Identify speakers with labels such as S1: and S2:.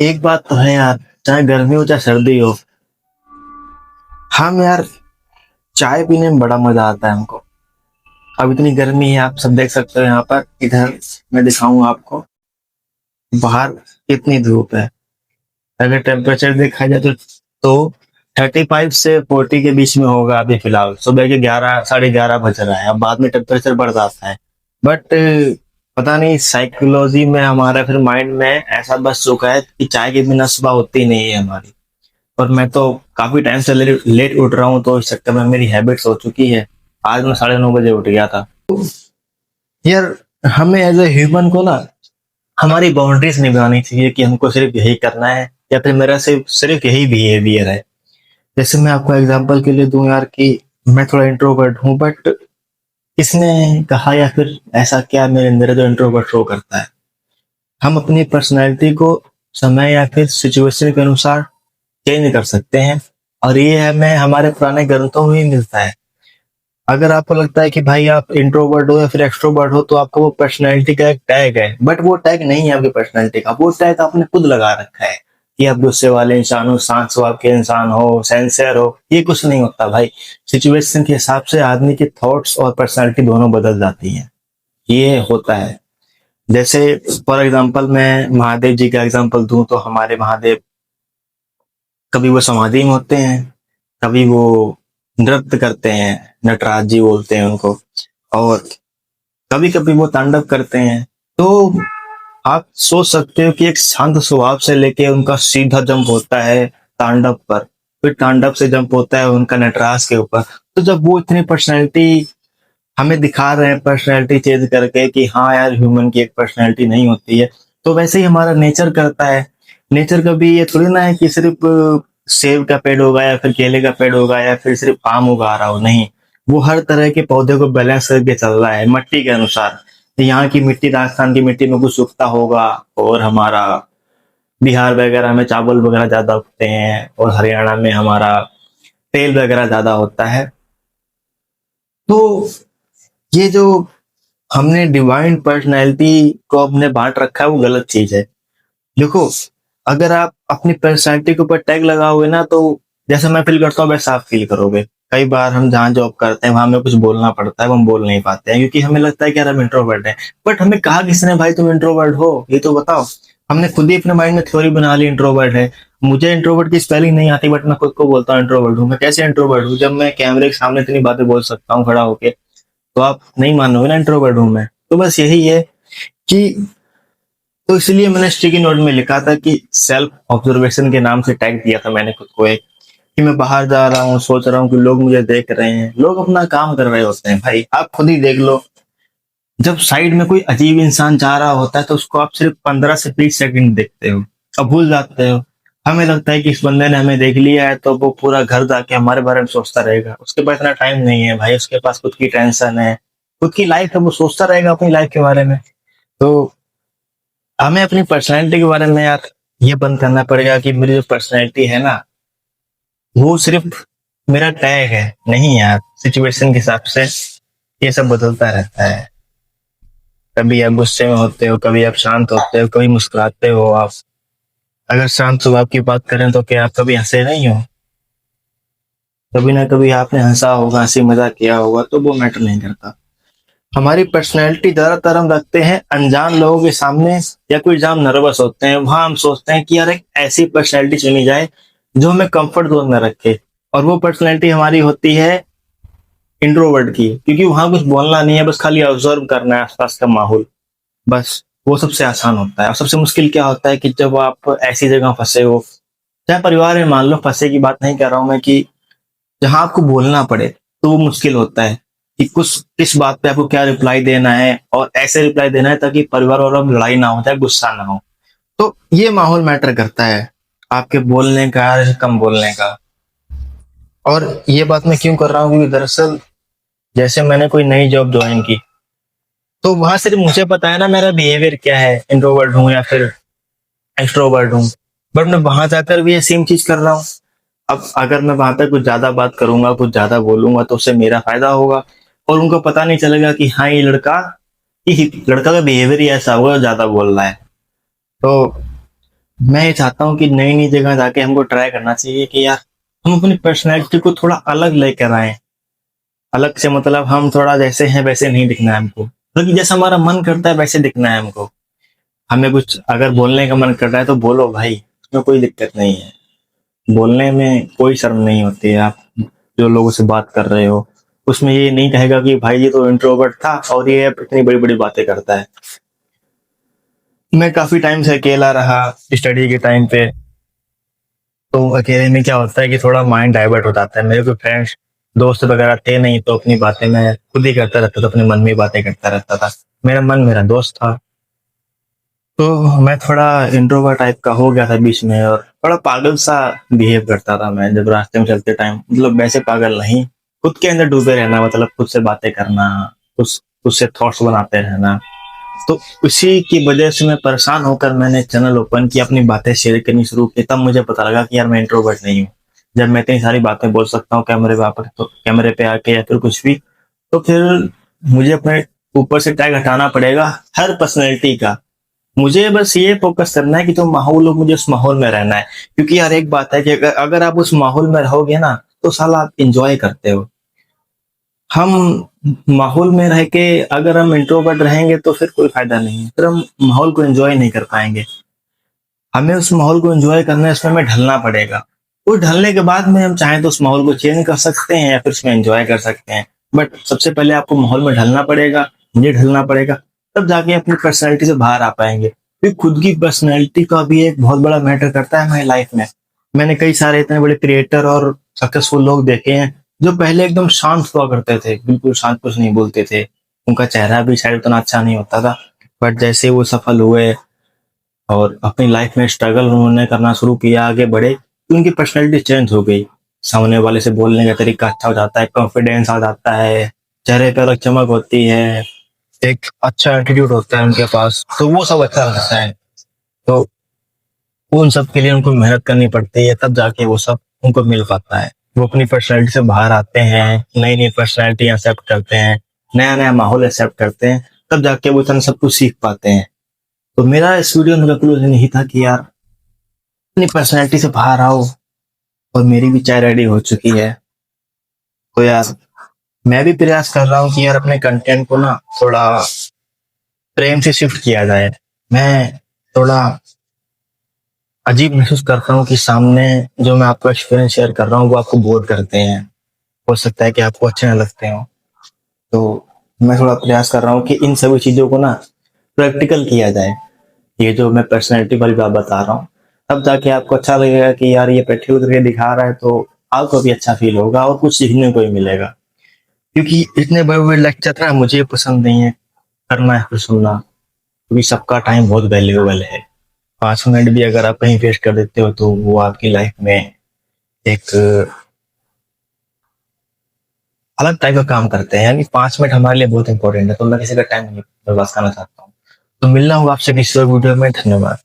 S1: एक बात तो है यार, चाहे गर्मी हो चाहे सर्दी हो, हम यार चाय पीने में बड़ा मजा आता है हमको। अब इतनी गर्मी है, आप सब देख सकते हो यहाँ पर। इधर मैं दिखाऊं आपको, बाहर कितनी धूप है। अगर टेम्परेचर देखा जाए तो 35 से 40 के बीच में होगा अभी फिलहाल। सुबह के 11 साढ़े 11 बज रहा है, अब बाद में टेम्परेचर बढ़ जाता है। बट पता नहीं साइकोलॉजी में हमारा फिर माइंड में ऐसा बस चुका है कि चाय के बिना सुबह होती नहीं है हमारी। और मैं तो काफी टाइम से लेट उठ रहा हूँ, तो इस चक्कर में मेरी हैबिट्स हो चुकी है। आज मैं 9:30 बजे उठ गया था। यार, हमें एज ए ह्यूमन को ना हमारी बाउंड्रीज नहीं बनानी चाहिए कि हमको सिर्फ यही करना है या फिर मेरा सिर्फ सिर्फ यही बिहेवियर है। जैसे मैं आपको एग्जांपल के लिए दूं यार, कि मैं थोड़ा इंट्रोवर्ट हूँ, बट किसने कहा या फिर ऐसा क्या मेरे अंदर है जो इंट्रोवर्ट शो करता है? हम अपनी पर्सनैलिटी को समय या फिर सिचुएशन के अनुसार चेंज कर सकते हैं। और ये हमें हमारे पुराने ग्रंथों में ही मिलता है। अगर आपको लगता है कि भाई आप इंट्रोवर्ट हो या फिर एक्सट्रोवर्ट हो, तो आपका वो पर्सनैलिटी का एक टैग है, बट वो टैग नहीं है आपकी पर्सनैलिटी का। वो टैग आपने खुद लगा रखा है कि आप गुस्से वाले इंसान हो, शांत स्वभाव के इंसान हो, सेंसियर हो। ये कुछ नहीं होता भाई। सिचुएशन के हिसाब से आदमी के थॉट्स और पर्सनैलिटी दोनों बदल जाती हैं। ये होता है। जैसे फॉर एग्जाम्पल मैं महादेव जी का एग्जाम्पल दूं, तो हमारे महादेव कभी वो समाधि में होते हैं, कभी वो नृत्य करते हैं, नटराज जी बोलते हैं उनको, और कभी कभी वो तांडव करते हैं। तो आप सोच सकते हो कि एक शांत स्वभाव से लेके उनका सीधा जंप होता है तांडव पर, फिर तांडव से जंप होता है उनका नटराज के ऊपर। तो जब वो इतनी पर्सनैलिटी हमें दिखा रहे हैं, पर्सनैलिटी चेंज करके, कि हाँ यार ह्यूमन की एक पर्सनैलिटी नहीं होती है, तो वैसे ही हमारा नेचर करता है। नेचर का भी ये थोड़ी ना है कि सिर्फ सेब का पेड़ होगा या फिर केले का पेड़ होगा या फिर सिर्फ आम उगा रहा हो। नहीं, वो हर तरह के पौधे को बैलेंस करके चल रहा है मट्टी के अनुसार। यहाँ की मिट्टी, राजस्थान की मिट्टी में कुछ उगता होगा, और हमारा बिहार वगैरह में चावल वगैरह ज्यादा उगते हैं, और हरियाणा में हमारा तेल वगैरह ज्यादा होता है। तो ये जो हमने डिवाइन पर्सनैलिटी को अपने बांट रखा है, वो गलत चीज है। देखो, अगर आप अपनी पर्सनैलिटी के ऊपर टैग लगाओगे ना, तो जैसे मैं फील करता हूँ वैसा आप फील करोगे। कई बार हम जहाँ जॉब करते हैं वहां हमें कुछ बोलना पड़ता है, वो हम बोल नहीं पाते हैं क्योंकि हमें लगता है कि यार हम इंट्रोवर्ट हैं। बट हमें कहा किसने भाई तुम इंट्रोवर्ट हो? ये तो बताओ। हमने खुद ही अपने माइंड में थ्योरी बना ली इंट्रोवर्ट है। मुझे इंट्रोवर्ट की स्पेलिंग नहीं आती, बट मैं खुद को बोलता हूँ इंट्रोवर्ट हूँ। मैं कैसे इंट्रोवर्ट हूँ जब मैं कैमरे के सामने इतनी बातें बोल सकता हूँ खड़ा होके? तो आप नहीं मानोगे ना इंट्रोवर्ट हूँ मैं। तो बस यही है कि, तो इसलिए मैंने स्टिकी नोट में लिखा था कि सेल्फ ऑब्जर्वेशन के नाम से टैग दिया था मैंने खुद को एक, कि मैं बाहर जा रहा हूँ, सोच रहा हूँ कि लोग मुझे देख रहे हैं। लोग अपना काम कर रहे होते हैं भाई, आप खुद ही देख लो। जब साइड में कोई अजीब इंसान जा रहा होता है, तो उसको आप सिर्फ 15 से 20 सेकंड देखते हो और भूल जाते हो। हमें लगता है कि इस बंदे ने हमें देख लिया है, तो वो पूरा घर जाके हमारे बारे में सोचता रहेगा। उसके पास इतना टाइम नहीं है भाई, उसके पास खुद की टेंशन है, खुद की लाइफ है, वो सोचता रहेगा अपनी लाइफ के बारे में। तो हमें अपनी पर्सनैलिटी के बारे में यार ये बंद करना पड़ेगा कि मेरी जो पर्सनैलिटी है ना, वो सिर्फ मेरा टैग है। नहीं यार, सिचुएशन के हिसाब से ये सब बदलता रहता है। कभी आप गुस्से में होते हो, कभी आप शांत होते हो, कभी मुस्कुराते हो आप। अगर शांत स्वभाव की बात करें तो क्या आप कभी हंसे नहीं हो? कभी ना कभी आपने हंसा होगा, हंसी मजाक किया होगा, तो वो मैटर नहीं करता। हमारी पर्सनैलिटी ज्यादातर हम रखते हैं अनजान लोगों के सामने, या कोई जब हम नर्वस होते हैं वहां हम सोचते हैं कि यार एक ऐसी पर्सनैलिटी चुनी जाए जो हमें कंफर्ट जोन में रखे। और वो पर्सनैलिटी हमारी होती है इंट्रोवर्ट की, क्योंकि वहां कुछ बोलना नहीं है, बस खाली ऑब्जर्व करना है आसपास का माहौल। बस वो सबसे आसान होता है। और सबसे मुश्किल क्या होता है कि जब आप ऐसी जगह फंसे हो, चाहे परिवार में मान लो, फंसे की बात नहीं कर रहा हूं मैं, कि जहां आपको बोलना पड़े, तो वो मुश्किल होता है कि कुछ किस बात पे आपको क्या रिप्लाई देना है, और ऐसे रिप्लाई देना है ताकि परिवार वालों में लड़ाई ना हो जाए, गुस्सा ना हो। तो ये माहौल मैटर करता है, आपके बोलने का या कम बोलने का। और ये बात मैं क्यों कर रहा हूँ, क्योंकि दरअसल जैसे मैंने कोई नई जॉब ज्वाइन की, तो वहां सिर्फ मुझे पता है ना मेरा बिहेवियर क्या है, इंट्रोवर्ट हूँ या फिर एक्सट्रोवर्ट हूँ। बट मैं वहां जाकर भी ये सेम चीज कर रहा हूँ। अब अगर मैं वहां पे कुछ ज्यादा बात करूंगा, कुछ ज्यादा बोलूंगा, तो उससे मेरा फायदा होगा। और उनको पता नहीं चलेगा कि हाँ ये लड़का का बिहेवियर ही ऐसा होगा, ज्यादा बोल रहा है। तो मैं ये चाहता हूँ कि नई नई जगह जाके हमको ट्राई करना चाहिए कि यार हम अपनी पर्सनैलिटी को थोड़ा अलग लेकर आए। अलग से मतलब हम थोड़ा जैसे हैं वैसे नहीं दिखना है हमको, बल्कि जैसा हमारा मन करता है वैसे दिखना है हमको। हमें कुछ अगर बोलने का मन कर रहा है तो बोलो भाई, उसमें कोई दिक्कत नहीं है। बोलने में कोई शर्म नहीं होती है। आप जो लोगों से बात कर रहे हो उसमें ये नहीं कहेगा कि भाई ये तो इंट्रोवर्ट था और ये इतनी बड़ी बड़ी बातें करता है। मैं काफी टाइम से अकेला रहा स्टडी के टाइम पे। तो अकेले में क्या होता है कि थोड़ा माइंड डाइवर्ट हो जाता है। मेरे कोई फ्रेंड्स दोस्त वगैरह थे नहीं, तो अपनी बातें मैं खुद ही करता रहता था, अपने मन में बातें करता रहता था। मेरा मन मेरा दोस्त था। तो मैं थोड़ा इंट्रोवर्ट टाइप का हो गया था बीच में, और थोड़ा पागल सा बिहेव करता था मैं जब रास्ते में चलते टाइम। मतलब वैसे पागल नहीं, खुद के अंदर डूबे रहना, मतलब खुद से बातें करना, खुद से थॉट्स बनाते रहना। तो उसी की वजह से मैं परेशान होकर मैंने चैनल ओपन किया, अपनी बातें शेयर करनी शुरू की। तब मुझे पता लगा कि यार मैं इंट्रोवर्ट नहीं हूँ। जब मैं इतनी सारी बातें बोल सकता हूँ कैमरे पे आकर, तो कैमरे पे आके या फिर कुछ भी, तो फिर मुझे अपने ऊपर से टैग हटाना पड़ेगा हर पर्सनैलिटी का। मुझे बस ये फोकस करना है कि जो माहौल हो मुझे उस माहौल में रहना है। क्योंकि यार एक बात है कि अगर आप उस माहौल में रहोगे ना, तो साला आप इंजॉय करते हो। हम माहौल में रह के अगर हम इंट्रोवर्ट रहेंगे तो फिर कोई फायदा नहीं है, फिर हम माहौल को एंजॉय नहीं कर पाएंगे। हमें उस माहौल को एंजॉय करना है, उसमें हमें ढलना पड़ेगा। उस ढलने के बाद में हम चाहें तो उस माहौल को चेंज कर सकते हैं या फिर उसमें एंजॉय कर सकते हैं। बट सबसे पहले आपको माहौल में ढलना पड़ेगा, मुझे ढलना पड़ेगा, तब जाके अपनी पर्सनैलिटी से बाहर आ पाएंगे। फिर खुद की पर्सनैलिटी का भी एक बहुत बड़ा मैटर करता है हमारी लाइफ में। मैंने कई सारे इतने बड़े क्रिएटर और सक्सेसफुल लोग देखे हैं जो पहले एकदम शांत हुआ करते थे, बिल्कुल शांत, कुछ नहीं बोलते थे। उनका चेहरा भी शायद उतना अच्छा नहीं होता था, बट जैसे वो सफल हुए और अपनी लाइफ में स्ट्रगल उन्होंने करना शुरू किया, आगे बढ़े, तो उनकी पर्सनैलिटी चेंज हो गई। सामने वाले से बोलने का तरीका अच्छा हो जाता है, कॉन्फिडेंस आ जाता है, चेहरे पे अलग चमक होती है, एक अच्छा एटीट्यूड होता है उनके पास, तो वो सब अच्छा लगता है। तो उन सब के लिए उनको मेहनत करनी पड़ती है, तब जाके वो सब उनको मिल पाता है। वो अपनी पर्सनैलिटी से बाहर आते हैं, नई नई पर्सनैलिटी एक्सेप्ट करते हैं, नया नया माहौल एक्सेप्ट करते हैं, तब जाके वो इतना सब कुछ सीख पाते हैं। तो मेरा इस वीडियो में कंक्लूजन यही था कि यार अपनी पर्सनैलिटी से बाहर आओ। और मेरी भी चाय रेडी हो चुकी है। तो यार मैं भी प्रयास कर रहा हूँ कि यार अपने कंटेंट को ना थोड़ा प्रेम से शिफ्ट किया जाए। मैं थोड़ा अजीब महसूस करता हूँ कि सामने जो मैं आपको एक्सपीरियंस शेयर कर रहा हूँ वो आपको बोर करते हैं। हो सकता है कि आपको अच्छे न लगते हो। तो मैं थोड़ा प्रयास कर रहा हूँ कि इन सभी चीजों को ना प्रैक्टिकल किया जाए। ये जो मैं पर्सनैलिटी वाली बात बता रहा हूँ, तब जाके आपको अच्छा लगेगा कि यार ये प्रैक्टिकल करके दिखा रहा है, तो आपको भी अच्छा फील होगा और कुछ सीखने को भी मिलेगा। क्योंकि इतने बड़े बड़े लेक्चर ना मुझे पसंद नहीं है करना है फिर सुनना, क्योंकि सबका टाइम बहुत वैल्यूएबल है। 5 मिनट भी अगर आप कहीं वेस्ट कर देते हो तो वो आपकी लाइफ में एक अलग टाइप का काम करते हैं। यानी 5 मिनट हमारे लिए बहुत इंपॉर्टेंट है, तो मैं किसी का टाइम नहीं बर्बाद करना चाहता हूँ। तो मिलना होगा आपसे किसी और वीडियो में। धन्यवाद।